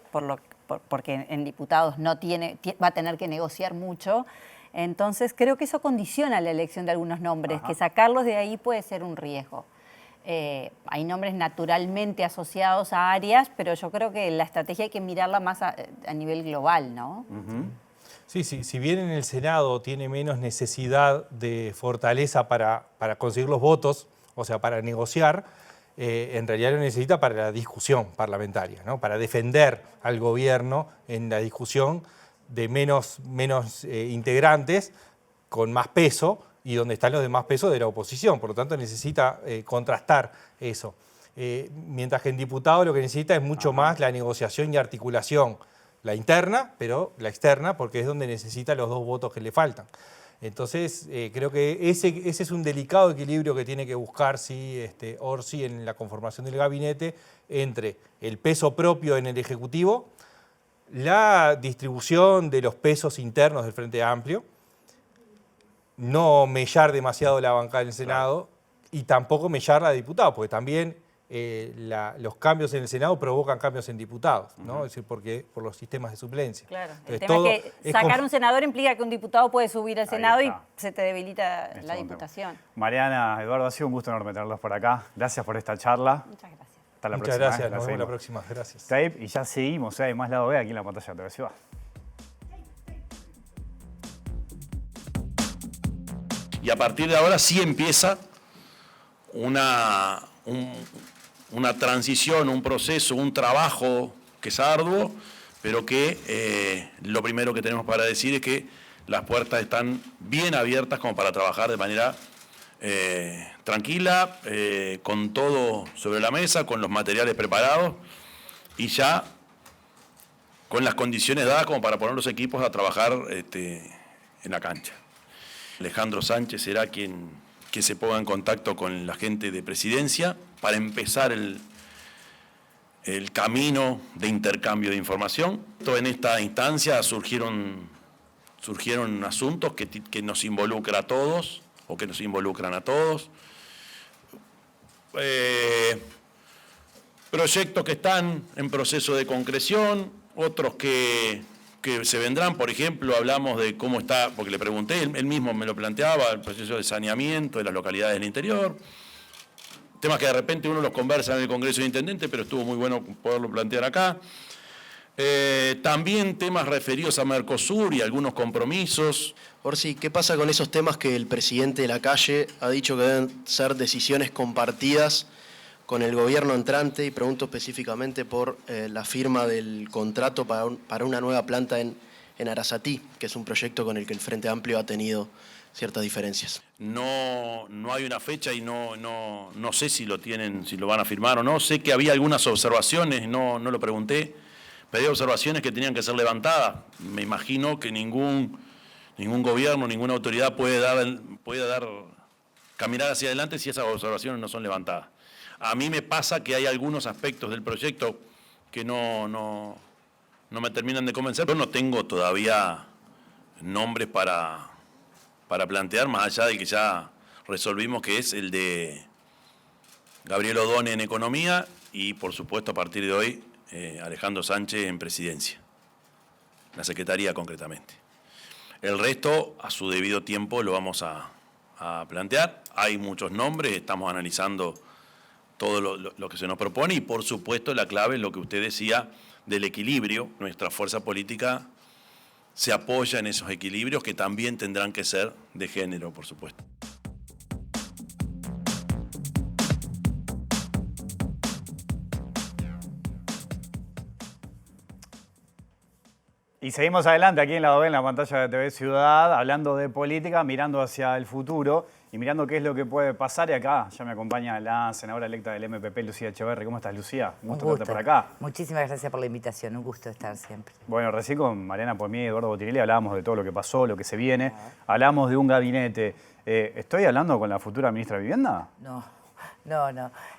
S6: porque en diputados va a tener que negociar mucho. Entonces creo que eso condiciona la elección de algunos nombres, que sacarlos de ahí puede ser un riesgo. Hay nombres naturalmente asociados a áreas, pero yo creo que la estrategia hay que mirarla más a nivel global, ¿no?
S3: Sí, si bien en el Senado tiene menos necesidad de fortaleza para conseguir los votos, o sea, para negociar, en realidad lo necesita para la discusión parlamentaria, ¿no? Para defender al gobierno en la discusión de menos integrantes, con más peso, y donde están los demás pesos de la oposición. Por lo tanto, necesita contrastar eso. Mientras que en diputado lo que necesita es mucho más la negociación y articulación, la interna, pero la externa, porque es donde necesita los 2 votos que le faltan. Entonces, creo que ese es un delicado equilibrio que tiene que buscar Orsi en la conformación del gabinete entre el peso propio en el Ejecutivo, la distribución de los pesos internos del Frente Amplio, no mellar demasiado la bancada del Senado y tampoco mellar la de diputados, porque también los cambios en el Senado provocan cambios en diputados, ¿no? Es decir, por los sistemas de suplencia.
S6: Claro,
S3: Entonces,
S6: el tema es que sacar un senador implica que un diputado puede subir al Senado y se te debilita la diputación.
S1: Mariana, Eduardo, ha sido un gusto enorme tenerlos por acá. Gracias por esta charla.
S6: Muchas gracias.
S1: Hasta la
S3: Muchas
S1: próxima.
S3: gracias, nos vemos
S1: seguimos.
S3: la próxima. Gracias.
S1: Tape, y ya seguimos, hay más lado B aquí en la pantalla de TV Ciudad.
S5: Y a partir de ahora sí empieza una transición, un proceso, un trabajo que es arduo, pero que lo primero que tenemos para decir es que las puertas están bien abiertas como para trabajar de manera tranquila, con todo sobre la mesa, con los materiales preparados y ya con las condiciones dadas como para poner los equipos a trabajar en la cancha. Alejandro Sánchez será quien se ponga en contacto con la gente de Presidencia para empezar el camino de intercambio de información. En esta instancia surgieron asuntos que nos involucran a todos o que nos involucran a todos. Proyectos que están en proceso de concreción, otros que se vendrán. Por ejemplo, hablamos de cómo está, porque le pregunté, él mismo me lo planteaba, el proceso de saneamiento de las localidades del interior. Temas que de repente uno los conversa en el Congreso de Intendentes, pero estuvo muy bueno poderlo plantear acá. También temas referidos a Mercosur y algunos compromisos.
S7: Orsi, ¿qué pasa con esos temas que el presidente de la calle ha dicho que deben ser decisiones compartidas con el gobierno entrante? Y pregunto específicamente por la firma del contrato para una nueva planta en Arasatí, que es un proyecto con el que el Frente Amplio ha tenido ciertas diferencias.
S5: No hay una fecha y no sé si lo van a firmar o no. Sé que había algunas observaciones, no lo pregunté, pedí observaciones que tenían que ser levantadas. Me imagino que ningún gobierno, ninguna autoridad puede caminar hacia adelante si esas observaciones no son levantadas. A mí me pasa que hay algunos aspectos del proyecto que no me terminan de convencer. Yo no tengo todavía nombres para plantear, más allá del que ya resolvimos, que es el de Gabriel Odone en Economía y, por supuesto, a partir de hoy, Alejandro Sánchez en Presidencia, la Secretaría concretamente. El resto, a su debido tiempo, lo vamos a plantear. Hay muchos nombres, estamos analizando todo lo que se nos propone y, por supuesto, la clave es lo que usted decía del equilibrio. Nuestra fuerza política se apoya en esos equilibrios que también tendrán que ser de género, por supuesto.
S1: Y seguimos adelante aquí en Lado B, en la pantalla de TV Ciudad, hablando de política, mirando hacia el futuro y mirando qué es lo que puede pasar. Y acá ya me acompaña la senadora electa del MPP, Lucía Echeverri. ¿Cómo estás, Lucía? Un gusto verte por acá.
S8: Muchísimas gracias por la invitación, un gusto estar siempre.
S1: Bueno, recién con Mariana Pomier y Eduardo Botirelli hablábamos de todo lo que pasó, lo que se viene. Hablamos de un gabinete. ¿Estoy hablando con la futura ministra de Vivienda?
S8: No.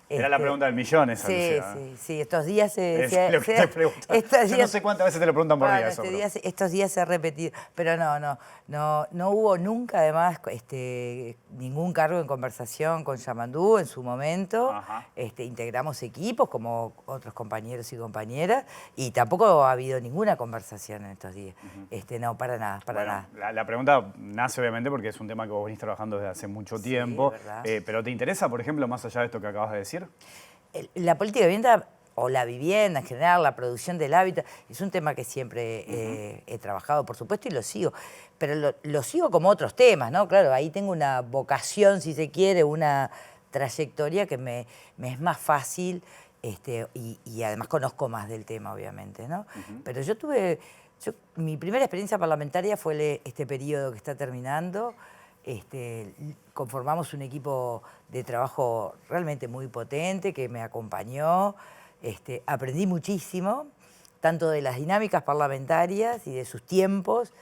S1: Era la pregunta del millón esa, Lucía.
S8: Sí, estos días
S1: Es lo que te pregunto. Yo no sé cuántas veces te lo preguntan por día eso.
S8: Estos días se ha repetido, pero no hubo nunca además ningún cargo en conversación con Yamandú en su momento. Integramos equipos como otros compañeros y compañeras y tampoco ha habido ninguna conversación en estos días. No, para nada, nada.
S1: La pregunta nace obviamente porque es un tema que vos venís trabajando desde hace mucho tiempo, pero ¿te interesa, por ejemplo, más allá de esto que acabas de decir?
S8: La política de vivienda o la vivienda en general, la producción del hábitat, es un tema que siempre he trabajado, por supuesto, y lo sigo. Pero lo sigo como otros temas, ¿no? Claro, ahí tengo una vocación, si se quiere, una trayectoria que me es más fácil y además conozco más del tema, obviamente, ¿no? Pero mi primera experiencia parlamentaria fue este periodo que está terminando. Conformamos un equipo de trabajo realmente muy potente que me acompañó. Aprendí muchísimo, tanto de las dinámicas parlamentarias y de sus tiempos,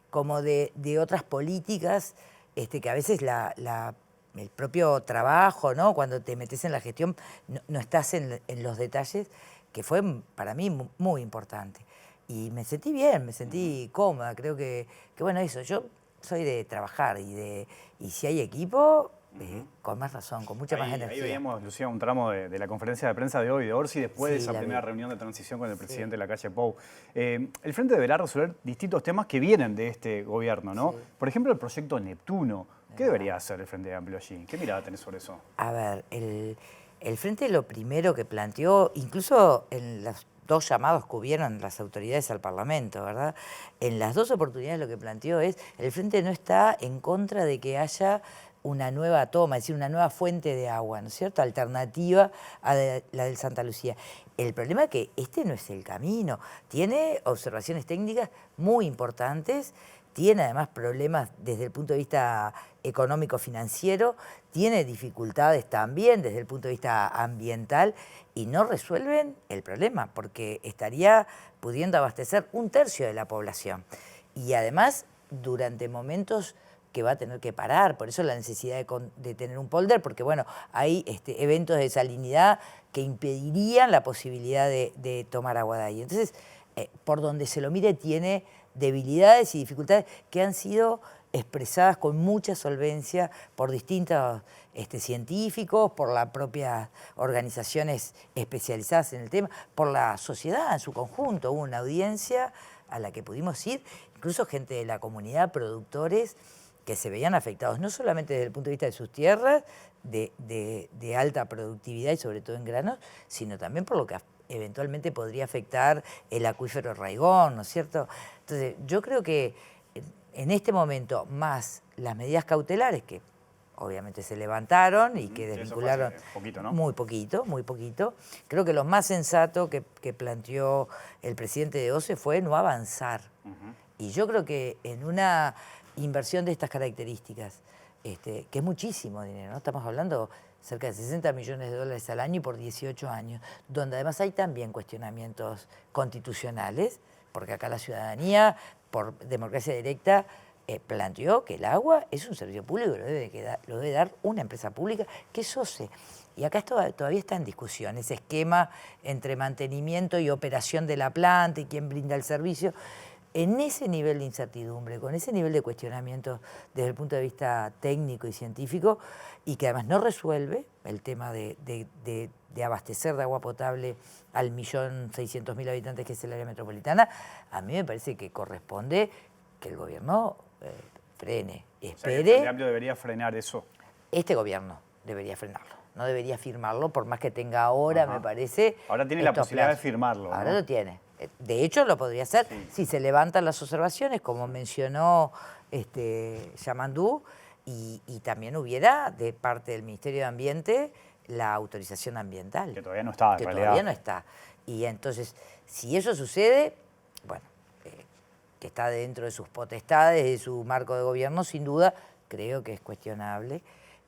S8: como de otras políticas que a veces el propio trabajo, ¿no? Cuando te metes en la gestión, no estás en los detalles, que fue para mí muy importante. Y me sentí bien, me sentí cómoda. Creo que bueno, eso, yo soy de trabajar y si hay equipo, con más razón, con mucha más energía.
S1: Ahí veíamos, Lucía, un tramo de la conferencia de prensa de hoy de Orsi después de esa primera reunión de transición con el presidente de la calle Pou. El Frente deberá resolver distintos temas que vienen de este gobierno, ¿no? Por ejemplo, el proyecto Neptuno. ¿Qué debería hacer el Frente Amplio allí? ¿Qué mirada tenés sobre eso?
S8: A ver, el Frente lo primero que planteó, incluso en los dos llamados que hubieron las autoridades al Parlamento, ¿verdad? En las dos oportunidades lo que planteó es, el Frente no está en contra de que haya una nueva toma, es decir, una nueva fuente de agua, ¿no es cierto?, alternativa a la del Santa Lucía. El problema es que este no es el camino, tiene observaciones técnicas muy importantes, tiene además problemas desde el punto de vista económico-financiero, tiene dificultades también desde el punto de vista ambiental y no resuelven el problema porque estaría pudiendo abastecer 1/3 de la población. Y además, durante momentos que va a tener que parar, por eso la necesidad de tener un polder, porque bueno, hay eventos de salinidad que impedirían la posibilidad de tomar agua de ahí. Entonces, por donde se lo mire, tiene debilidades y dificultades que han sido expresadas con mucha solvencia por distintos científicos, por las propias organizaciones especializadas en el tema, por la sociedad en su conjunto. Hubo una audiencia a la que pudimos ir, incluso gente de la comunidad, productores, que se veían afectados no solamente desde el punto de vista de sus tierras, de alta productividad y sobre todo en granos, sino también por lo que eventualmente podría afectar el acuífero Raigón, ¿no es cierto? Entonces, yo creo que en este momento, más las medidas cautelares que obviamente se levantaron y que desvincularon
S1: poquito, ¿no?
S8: muy poquito. Creo que lo más sensato que planteó el presidente de OCE fue no avanzar. Y yo creo que en una inversión de estas características, que es muchísimo dinero, ¿no? Estamos hablando cerca de 60 millones de dólares al año y por 18 años, donde además hay también cuestionamientos constitucionales, porque acá la ciudadanía, por democracia directa, planteó que el agua es un servicio público y lo debe dar una empresa pública que es OCE. Y acá todavía está en discusión ese esquema entre mantenimiento y operación de la planta y quién brinda el servicio. En ese nivel de incertidumbre, con ese nivel de cuestionamiento desde el punto de vista técnico y científico, y que además no resuelve el tema de abastecer de agua potable al 1.600.000 habitantes que es el área metropolitana, a mí me parece que corresponde que el gobierno frene, espere.
S1: O sea, el Frente Amplio debería frenar eso.
S8: Este gobierno debería frenarlo, no debería firmarlo, por más que tenga ahora, me parece.
S1: Ahora tiene la posibilidad de firmarlo,
S8: Ahora
S1: ¿no?
S8: lo tiene. De hecho, lo podría hacer si se levantan las observaciones, como mencionó Yamandú, y también hubiera de parte del Ministerio de Ambiente la autorización ambiental.
S1: Que todavía no está, en realidad.
S8: Todavía no está. Y entonces, si eso sucede, bueno, que está dentro de sus potestades, de su marco de gobierno, sin duda, creo que es cuestionable.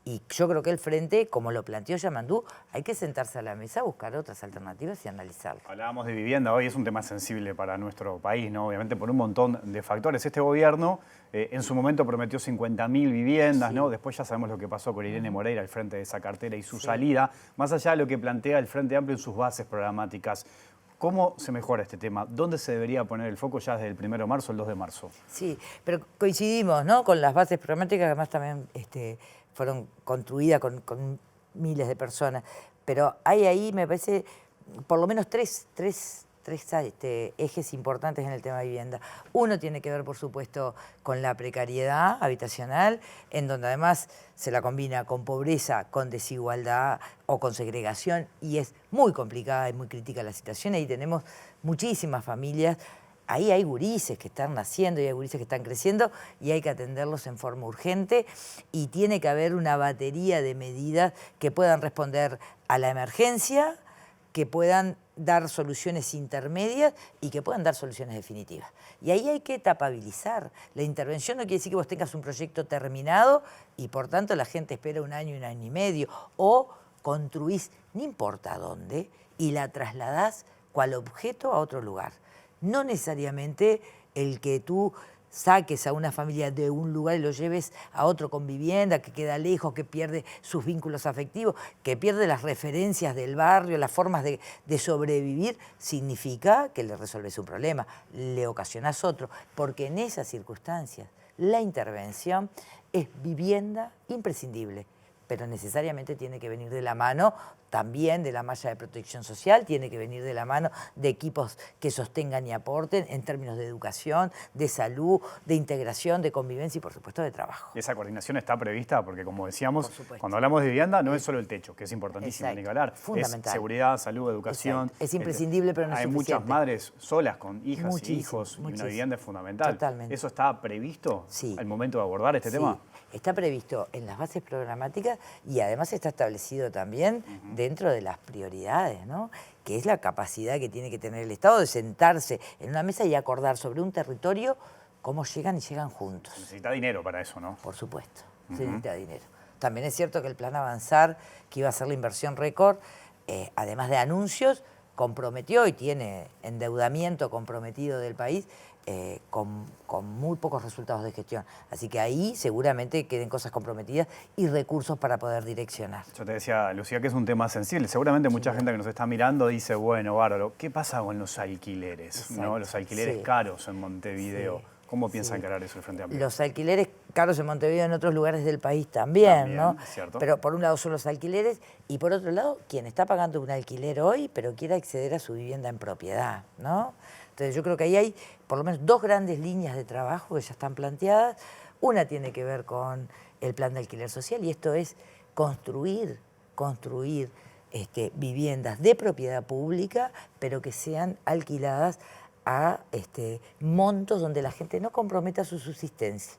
S8: Y yo creo que el Frente, como lo planteó Yamandú, hay que sentarse a la mesa, buscar otras alternativas y analizarlas.
S1: Hablábamos de vivienda, hoy es un tema sensible para nuestro país, ¿no? Obviamente por un montón de factores. Este gobierno en su momento prometió 50.000 viviendas, ¿no? Después ya sabemos lo que pasó con Irene Moreira al frente de esa cartera y su salida. Más allá de lo que plantea el Frente Amplio en sus bases programáticas, ¿cómo se mejora este tema? ¿Dónde se debería poner el foco ya desde el 1 de marzo, el 2 de marzo?
S8: Sí, pero coincidimos, ¿no?, con las bases programáticas, además también fueron construidas con miles de personas. Pero hay ahí, me parece, por lo menos tres ejes importantes en el tema de vivienda. Uno tiene que ver, por supuesto, con la precariedad habitacional, en donde además se la combina con pobreza, con desigualdad o con segregación, y es muy complicada y muy crítica la situación. Ahí tenemos muchísimas familias. Ahí hay gurises que están naciendo y hay gurises que están creciendo y hay que atenderlos en forma urgente, y tiene que haber una batería de medidas que puedan responder a la emergencia, que puedan dar soluciones intermedias y que puedan dar soluciones definitivas. Y ahí hay que etapabilizar. La intervención no quiere decir que vos tengas un proyecto terminado y por tanto la gente espera un año y medio, o construís, no importa dónde, y la trasladás cual objeto a otro lugar. No necesariamente el que tú saques a una familia de un lugar y lo lleves a otro con vivienda, que queda lejos, que pierde sus vínculos afectivos, que pierde las referencias del barrio, las formas de sobrevivir, significa que le resolves un problema, le ocasionás otro, porque en esas circunstancias la intervención es vivienda imprescindible, pero necesariamente tiene que venir de la mano también de la malla de protección social, tiene que venir de la mano de equipos que sostengan y aporten en términos de educación, de salud, de integración, de convivencia y por supuesto de trabajo.
S1: ¿Y esa coordinación está prevista? Porque como decíamos,
S8: Por
S1: cuando hablamos de vivienda no es solo el techo, que es importantísimo,
S8: Exacto.
S1: ni que hablar.
S8: Fundamental.
S1: Es seguridad, salud, educación.
S8: Exacto. Es imprescindible, pero no es
S1: Hay
S8: suficiente.
S1: muchas madres solas con hijas y
S8: Muchísimo,
S1: hijos, y una
S8: muchísimo.
S1: vivienda es fundamental.
S8: Totalmente.
S1: ¿Eso está previsto
S8: Sí.
S1: al momento de abordar este tema?
S8: Está previsto en las bases programáticas y además está establecido también dentro de las prioridades, ¿no?, que es la capacidad que tiene que tener el Estado de sentarse en una mesa y acordar sobre un territorio cómo llegan y llegan juntos.
S1: Se necesita dinero para eso, ¿no?
S8: Por supuesto, se necesita dinero. También es cierto que el plan Avanzar, que iba a ser la inversión récord, además de anuncios, comprometió y tiene endeudamiento comprometido del país con muy pocos resultados de gestión. Así que ahí seguramente queden cosas comprometidas y recursos para poder direccionar.
S1: Yo te decía, Lucía, que es un tema sensible. Seguramente mucha gente que nos está mirando dice, bueno, bárbaro, ¿qué pasa con los alquileres? ¿No? Los alquileres caros en Montevideo.
S8: Sí.
S1: ¿Cómo piensa encarar eso el Frente Amplio?
S8: Los alquileres caros en Montevideo y en otros lugares del país también, ¿no?
S1: Es cierto.
S8: Pero por un lado son los alquileres y por otro lado quien está pagando un alquiler hoy pero quiere acceder a su vivienda en propiedad, ¿no? Entonces yo creo que ahí hay por lo menos dos grandes líneas de trabajo que ya están planteadas. Una tiene que ver con el plan de alquiler social y esto es construir viviendas de propiedad pública pero que sean alquiladas a montos donde la gente no comprometa su subsistencia.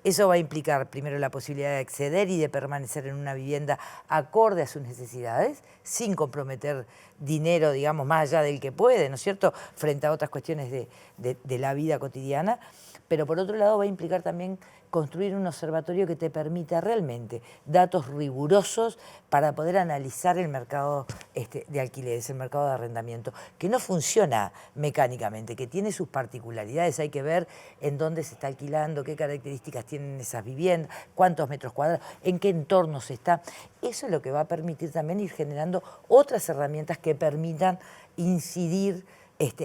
S8: Eso va a implicar primero la posibilidad de acceder y de permanecer en una vivienda acorde a sus necesidades, sin comprometer dinero, digamos, más allá del que puede, ¿no es cierto?, frente a otras cuestiones de la vida cotidiana, pero por otro lado va a implicar también construir un observatorio que te permita realmente datos rigurosos para poder analizar el mercado de alquileres, el mercado de arrendamiento, que no funciona mecánicamente, que tiene sus particularidades, hay que ver en dónde se está alquilando, qué características tienen esas viviendas, cuántos metros cuadrados, en qué entorno se está. Eso es lo que va a permitir también ir generando otras herramientas que permitan incidir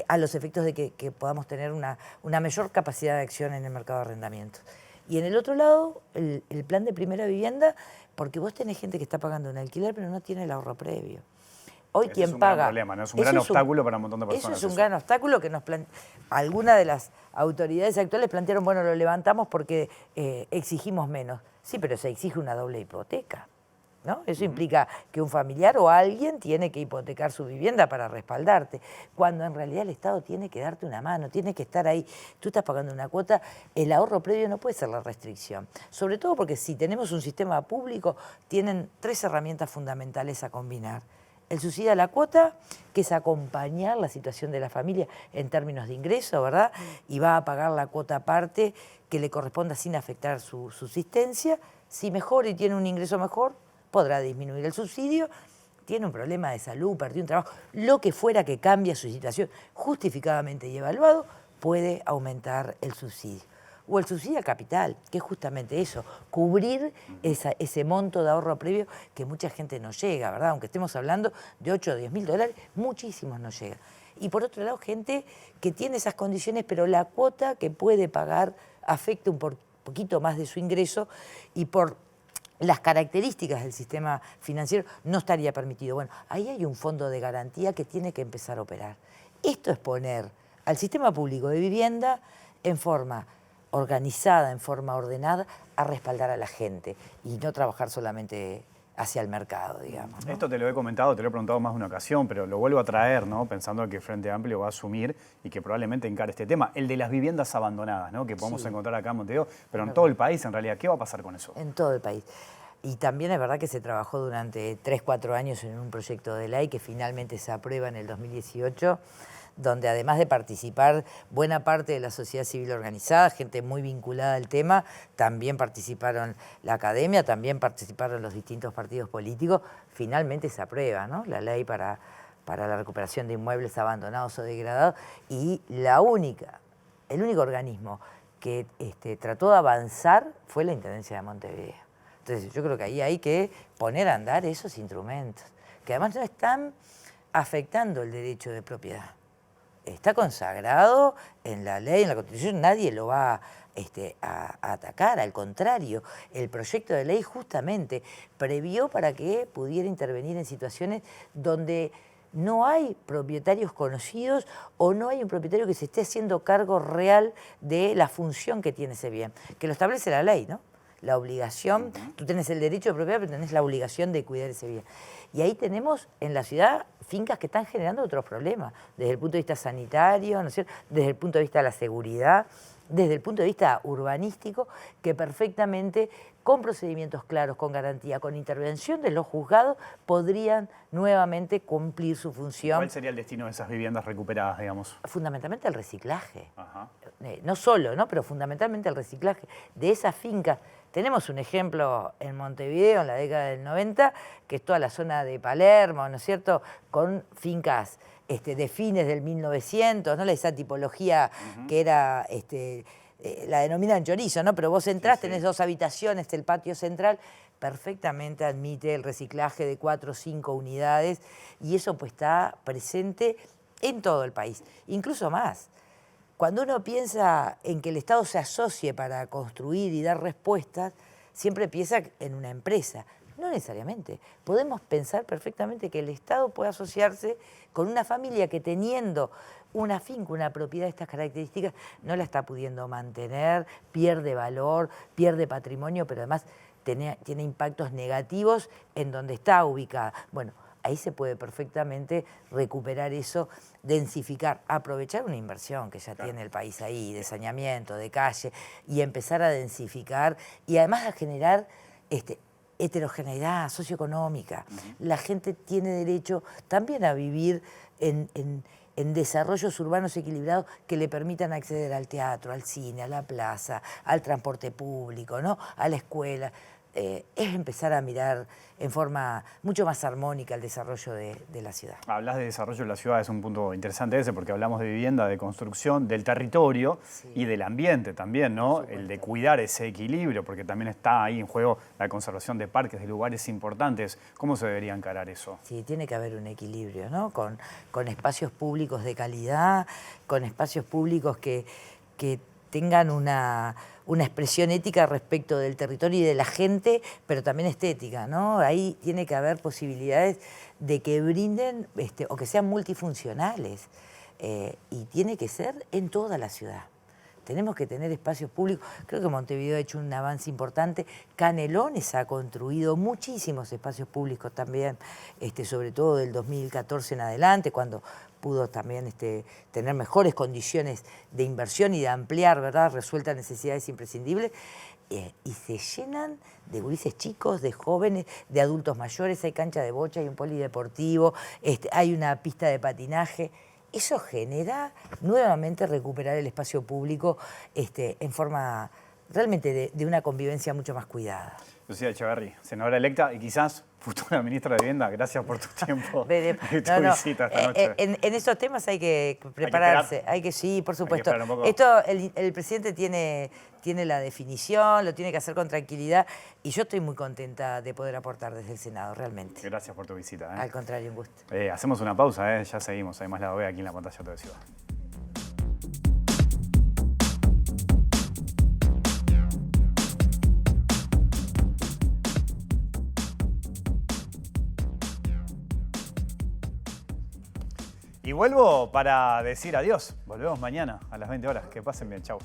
S8: a los efectos de que podamos tener una mayor capacidad de acción en el mercado de arrendamientos. Y en el otro lado, el plan de primera vivienda, porque vos tenés gente que está pagando un alquiler, pero no tiene el ahorro previo. Hoy
S1: Ese
S8: quien
S1: es un
S8: paga...
S1: gran problema, ¿no? Es un gran obstáculo para un montón de personas.
S8: Eso es un gran obstáculo que algunas de las autoridades actuales plantearon, bueno, lo levantamos porque exigimos menos. Sí, pero se exige una doble hipoteca, ¿no? Eso implica que un familiar o alguien tiene que hipotecar su vivienda para respaldarte, cuando en realidad el Estado tiene que darte una mano, tiene que estar ahí. Tú estás pagando una cuota, el ahorro previo no puede ser la restricción. Sobre todo porque si tenemos un sistema público, tienen 3 herramientas fundamentales a combinar. El subsidio a la cuota, que es acompañar la situación de la familia en términos de ingreso, ¿verdad? Y va a pagar la cuota aparte que le corresponda sin afectar su subsistencia. Si mejora y tiene un ingreso mejor, podrá disminuir el subsidio, tiene un problema de salud, perdió un trabajo, lo que fuera que cambie su situación justificadamente y evaluado, puede aumentar el subsidio. O el subsidio al capital, que es justamente eso, cubrir ese monto de ahorro previo que mucha gente no llega, ¿verdad? Aunque estemos hablando de 8 o 10 mil dólares, muchísimos no llegan. Y por otro lado, gente que tiene esas condiciones, pero la cuota que puede pagar afecta un poquito más de su ingreso y por las características del sistema financiero no estaría permitido. Bueno, ahí hay un fondo de garantía que tiene que empezar a operar. Esto es poner al sistema público de vivienda en forma organizada, en forma ordenada, a respaldar a la gente y no trabajar solamente hacia el mercado, digamos, ¿no?
S1: Esto te lo he comentado, te lo he preguntado más de una ocasión, pero lo vuelvo a traer, ¿no? Pensando que Frente Amplio va a asumir y que probablemente encare este tema, el de las viviendas abandonadas, ¿no? Que podemos encontrar acá en Montevideo, pero en todo el país en realidad. ¿Qué va a pasar con eso?
S8: En todo el país. Y también es verdad que se trabajó durante 3, 4 años en un proyecto de ley que finalmente se aprueba en el 2018, donde además de participar buena parte de la sociedad civil organizada, gente muy vinculada al tema, también participaron la academia, también participaron los distintos partidos políticos, finalmente se aprueba, ¿no?, la ley para la recuperación de inmuebles abandonados o degradados, y el único organismo que trató de avanzar fue la Intendencia de Montevideo. Entonces yo creo que ahí hay que poner a andar esos instrumentos, que además no están afectando el derecho de propiedad. Está consagrado en la ley, en la Constitución, nadie lo va a atacar, al contrario, el proyecto de ley justamente previó para que pudiera intervenir en situaciones donde no hay propietarios conocidos o no hay un propietario que se esté haciendo cargo real de la función que tiene ese bien, que lo establece la ley, ¿no? La obligación, tú tenés el derecho de propiedad, pero tenés la obligación de cuidar ese bien. Y ahí tenemos en la ciudad fincas que están generando otros problemas, desde el punto de vista sanitario, ¿no es cierto?, desde el punto de vista de la seguridad, desde el punto de vista urbanístico, que perfectamente, con procedimientos claros, con garantía, con intervención de los juzgados, podrían nuevamente cumplir su función.
S1: ¿Cuál sería el destino de esas viviendas recuperadas, digamos?
S8: Fundamentalmente el reciclaje.
S1: Ajá.
S8: No solo, ¿no?, pero fundamentalmente el reciclaje de esas fincas. Tenemos un ejemplo en Montevideo en la década del 90, que es toda la zona de Palermo, ¿no es cierto?, con fincas de fines del 1900, ¿no?, esa tipología que era, la denominan chorizo, ¿no?, pero vos entrás, tenés 2 habitaciones, el patio central, perfectamente admite el reciclaje de 4 o 5 unidades, y eso pues está presente en todo el país, incluso más. Cuando uno piensa en que el Estado se asocie para construir y dar respuestas, siempre piensa en una empresa. No necesariamente. Podemos pensar perfectamente que el Estado puede asociarse con una familia que teniendo una finca, una propiedad de estas características, no la está pudiendo mantener, pierde valor, pierde patrimonio, pero además tiene impactos negativos en donde está ubicada. Bueno, ahí se puede perfectamente recuperar eso, densificar, aprovechar una inversión que ya tiene el país ahí, de saneamiento, de calle, y empezar a densificar y además a generar heterogeneidad socioeconómica. La gente tiene derecho también a vivir en desarrollos urbanos equilibrados que le permitan acceder al teatro, al cine, a la plaza, al transporte público, ¿no? A la escuela. Es empezar a mirar en forma mucho más armónica el desarrollo de la ciudad.
S1: Hablas de desarrollo de la ciudad, es un punto interesante ese, porque hablamos de vivienda, de construcción, del territorio y del ambiente también, ¿no? El de cuidar ese equilibrio, porque también está ahí en juego la conservación de parques, de lugares importantes. ¿Cómo se debería encarar eso?
S8: Sí, tiene que haber un equilibrio, ¿no? Con espacios públicos de calidad, con espacios públicos que tengan una expresión ética respecto del territorio y de la gente, pero también estética, ¿no? Ahí tiene que haber posibilidades de que brinden o que sean multifuncionales y tiene que ser en toda la ciudad. Tenemos que tener espacios públicos. Creo que Montevideo ha hecho un avance importante. Canelones ha construido muchísimos espacios públicos también, sobre todo del 2014 en adelante, cuando pudo también tener mejores condiciones de inversión y de ampliar, ¿verdad?, resueltas necesidades imprescindibles. Y se llenan de gurises chicos, de jóvenes, de adultos mayores. Hay cancha de bocha, hay un polideportivo, hay una pista de patinaje. Eso genera nuevamente recuperar el espacio público en forma realmente de una convivencia mucho más cuidada.
S1: Lucía Echeverri, senadora electa y quizás futura ministra de Vivienda, gracias por tu tiempo y tu visita esta noche.
S8: En estos temas hay que prepararse, sí, por supuesto. Esto el presidente tiene la definición, lo tiene que hacer con tranquilidad y yo estoy muy contenta de poder aportar desde el Senado, realmente.
S1: Gracias por tu visita.
S8: Al contrario, un gusto.
S1: Hacemos una pausa, ya seguimos, además la veo aquí en la pantalla de Ciudad. Y vuelvo para decir adiós. Volvemos mañana a las 20 horas. Que pasen bien. Chau.